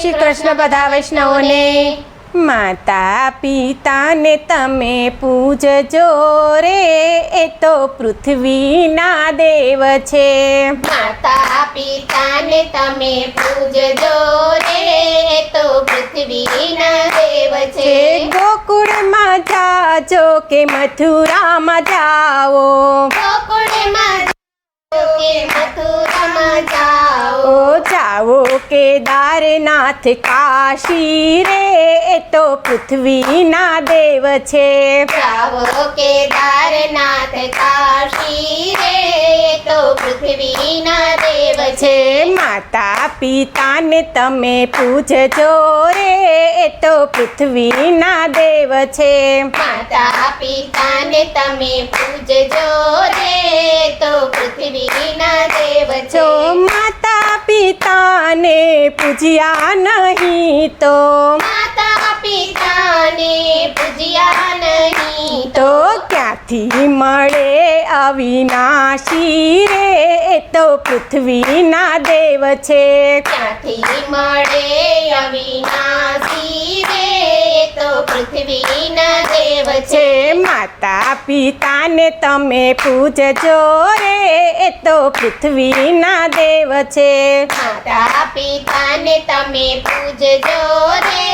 શ્રી કૃષ્ણ બધા વૈષ્ણવોને। માતા પિતાને તમે પૂજજો રે, એ તો પૃથ્વીના દેવ છે। માતા પિતાને તમે પૂજજો રે, એ તો પૃથ્વીના દેવ છે। ગોકુળમાં જાજો કે મથુરામાં જાઓ, ગોકુળમાં જાઓ કે મથુરામાં જાઓ, જાઓ કેદારનાથ કાશી રે, એ તો પૃથ્વીના દેવ છે। જાઓ કેદારનાથ કાશી રે, એ તો પૃથ્વીના દેવ છે। માતા પિતાને તમે પૂજજો રે, એ તો પૃથ્વીના દેવ છે। માતા પિતાને તમે પૂજજો રે, તો પૃથ્વીના દેવ જો છે। માતા પિતાને પૂજ્યા નહીં તો, માતા પિતાને પૂજ્યા નહીં તો ક્યાંથી મળે અવિનાશી રે, એ તો પૃથ્વીના દેવ છે। ક્યાંથી મળે અવિનાશી રે, એ તો પૃથ્વીના દેવ છે। માતા પિતાને તમે પૂજજો રે, એ તો પૃથ્વીના દેવ છે। માતા પિતાને તમે પૂજજો રે,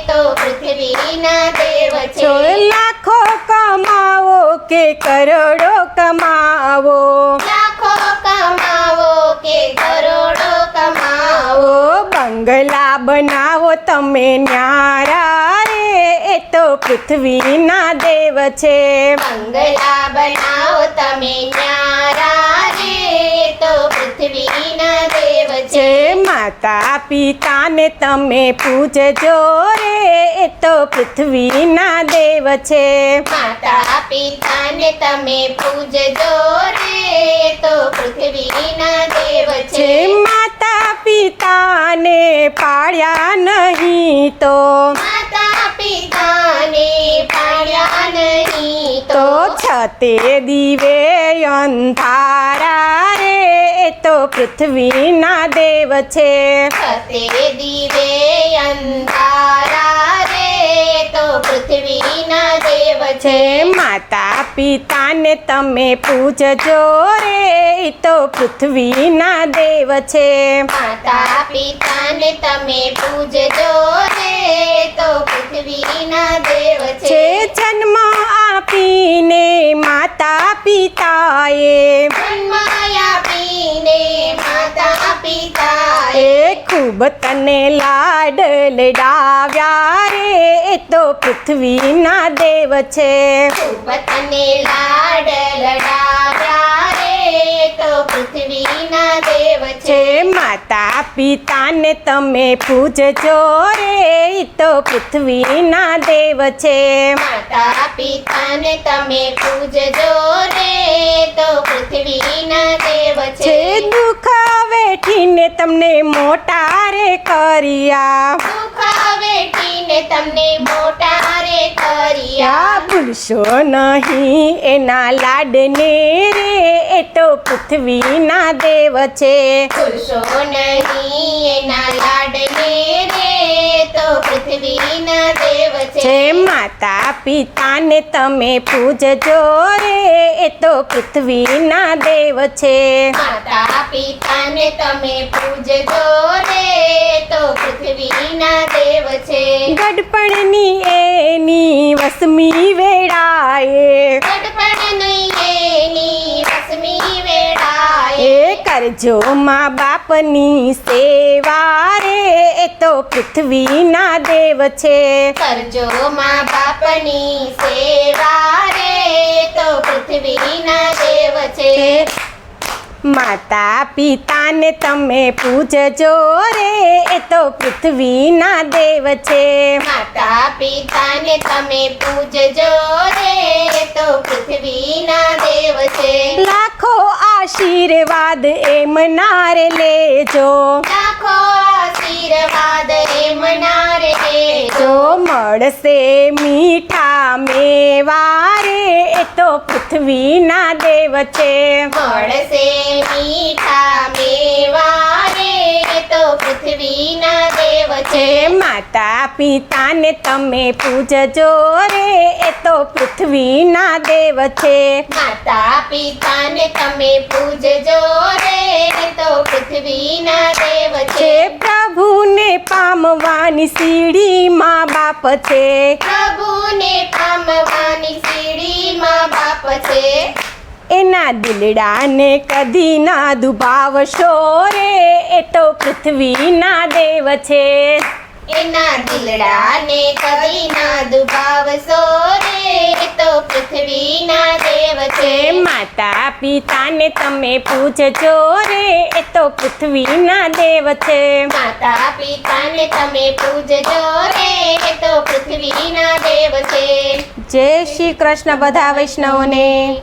તો પૃથ્વીના દેવ જો છે। લાખો કમાવો કે કરોડો કમાવો, લાખો કમાવો કે કરોડો કમાવો, બંગલા બનાવો તમે ન્યારા રે, એ તો પૃથ્વીના દેવ છે। બંગલા બનાવો તમે ન્યારા રે, તો પૃથ્વીના દેવ છે। માતા પિતાને તમે પૂજજો રે, એ તો પૃથ્વીના દેવ છે। માતા પિતાને તમે પૂજજો રે, તો પૃથ્વીના દેવ છે। માતા પિતાને પાળ્યા નહીં તો, માતા પિતાને પાળ્યા નહીં તો છતે દીવે અંધારા રે, એ તો પૃથ્વીના દેવ છે। છતે દીવે અંધારા રે, તો પૃથ્વીના દેવ છે। માતા પિતાને તમે પૂજજો રે, એ તો પૃથ્વીના દેવ છે। માતા પિતાને તમે પૂજજો રે, તો પૃથ્વીના દેવ છે। જન્મ આપીને માતા પિતાએ, જન્મ આપીને માતા પિતાએ ખૂબ તને લાડ લડાવ્યા રે, એ તો પૃથ્વીના દેવ છે। ખૂબ તને લાડ લડાવ્યા રે, તો પૃથ્વીના દેવ છે। માતા પિતાને તમે પૂજજો રે, એ તો પૃથ્વીના દેવ છે। માતા પિતાને તમે પૂજજો રે, તો પૃથ્વીના દેવ છે। દુઃખ વેઠીને તમને મોટા રે કર્યા, દુઃખ વેઠીને તમને મોટા રે કર્યા, ભૂલશો નહીં એના લાડને રે, એ તો પૃથ્વીના દેવ છે। ભૂલશો નહીં એના લાડને રે, તો પૃથ્વીના દેવ છે। માતા પિતાને તમે પૂજજો રે, એ તો પૃથ્વીના દેવ છે। માતા પિતાને તમે પૂજજો રે, તો પૃથ્વીના દેવ છે। ગડપણની એની વસમી વેળાએ, ગડપણ નહીં એની વસમી વેળાએ, કરજો મા બાપની સેવા રે, એ તો પૃથ્વીના દેવ છે। કરજો મા બાપની સેવા રે, તો પૃથ્વીના દેવ છે। માતા પિતાને તમે પૂજજો રે, એ તો પૃથ્વીના દેવ છે। માતા પિતાને તમે પૂજજો રે, તો પૃથ્વીના દેવ છે। લાખો આશીર્વાદ એમના રે લેજો, લાખો આશીર્વાદ એમના રે લેજો, જો મળશે મીઠા મેવા રે, એ તો પૃથ્વીના દેવ છે। મળશે મીઠા મેવા રે, તો પૃથ્વીના દેવ દેવ છે. માતા પિતાને તમે પૂજજો રે એ તો પૃથ્વીના દેવ છે. માતા પિતાને તમે પૂજજો રે એ તો પૃથ્વીના દેવ છે. પ્રભુને પામવાની સીડી મા બાપ છે. પ્રભુને પામવાની સીડી મા બાપ છે. એના દિલડાને કદી ના દુભાવશો રે એ તો પૃથ્વીના દેવ છે. એના દિલડાને કદી ના દુભાવશો રે એ તો પૃથ્વીના દેવ છે. માતા પિતાને તમે પૂજજો રે એ તો પૃથ્વીના દેવ છે. માતા પિતાને તમે પૂજજો રે એ તો પૃથ્વીના દેવ છે. જય શ્રી કૃષ્ણ બધા વૈષ્ણવોને.